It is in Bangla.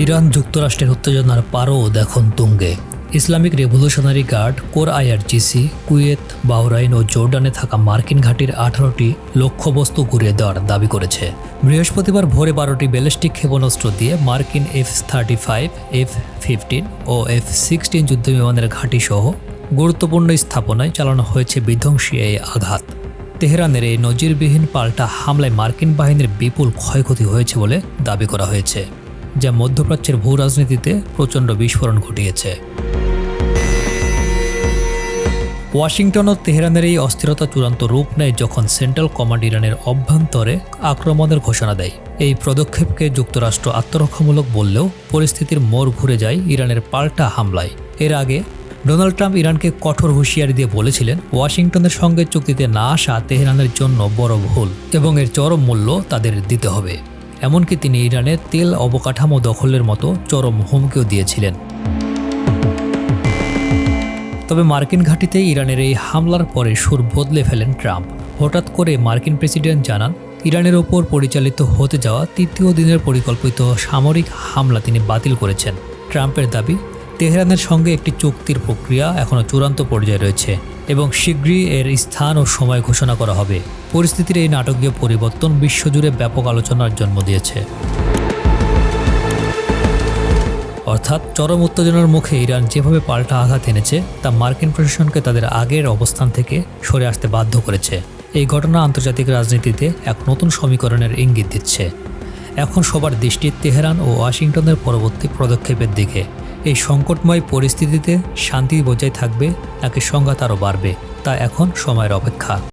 ইরান যুক্তরাষ্ট্রের উত্তেজনার পারও এখন তুঙ্গে। Islamic revolutionary guard, corps IRGC, Kuwait, Bahrain ও জর্ডানে থাকা মার্কিন ঘাঁটির 18টি লক্ষ্যবস্তু ঘুরিয়ে দেওয়ার দাবি করেছে। বৃহস্পতিবার ভোরে 12টি ব্যালিস্টিক ক্ষেপণাস্ত্র দিয়ে মার্কিন F-35, F-15 ও F-16 যুদ্ধবিমানের ঘাঁটি সহ গুরুত্বপূর্ণ স্থাপনায় চালানো হয়েছে বিধ্বংসী এই আঘাত। তেহরানের এই নজিরবিহীন পাল্টা হামলায় মার্কিন বাহিনীর বিপুল ক্ষয়ক্ষতি হয়েছে বলে দাবি করা হয়েছে, যা মধ্যপ্রাচ্যের ভূ রাজনীতিতে প্রচণ্ড বিস্ফোরণ ঘটিয়েছে। ওয়াশিংটন ও তেহরানের এই অস্থিরতা চূড়ান্ত রূপ নেয় যখন সেন্ট্রাল কমান্ড ইরানের অভ্যন্তরে আক্রমণের ঘোষণা দেয়। এই পদক্ষেপকে যুক্তরাষ্ট্র আত্মরক্ষামূলক বললেও পরিস্থিতির মোড় ঘুরে যায় ইরানের পাল্টা হামলায়। এর আগে ডোনাল্ড ট্রাম্প ইরানকে কঠোর হুঁশিয়ারি দিয়ে বলেছিলেন, ওয়াশিংটনের সঙ্গে চুক্তিতে না আসা তেহরানের জন্য বড় ভুল এবং এর চরম মূল্য তাদের দিতে হবে। এমনকি তিনি ইরানের তেল অবকাঠামো দখলের মতো চরম হুমকিও দিয়েছিলেন। তবে মার্কিন ঘাঁটিতে ইরানের এই হামলার পরে সুর বদলে ফেলেন ট্রাম্প। হঠাৎ করে মার্কিন প্রেসিডেন্ট জানান, ইরানের ওপর পরিচালিত হতে যাওয়া তৃতীয় দিনের পরিকল্পিত সামরিক হামলা তিনি বাতিল করেছেন। ট্রাম্পের দাবি, তেহরানের সঙ্গে একটি চুক্তির প্রক্রিয়া এখনও চূড়ান্ত পর্যায়ে রয়েছে এবং শীঘ্রই এর স্থান ও সময় ঘোষণা করা হবে। পরিস্থিতির এই নাটকীয় পরিবর্তন বিশ্বজুড়ে ব্যাপক আলোচনার জন্ম দিয়েছে। অর্থাৎ চরম উত্তেজনার মুখে ইরান যেভাবে পাল্টা আঘাত এনেছে তা মার্কিন প্রশাসনকে তাদের আগের অবস্থান থেকে সরে আসতে বাধ্য করেছে। এই ঘটনা আন্তর্জাতিক রাজনীতিতে এক নতুন সমীকরণের ইঙ্গিত দিচ্ছে। এখন সবার দৃষ্টি তেহরান ও ওয়াশিংটনের পরবর্তী পদক্ষেপের দিকে। এই সংকটময় পরিস্থিতিতে শান্তি বজায় থাকবে নাকি সংঘাত আরও বাড়বে, তা এখন সময়ের অপেক্ষা।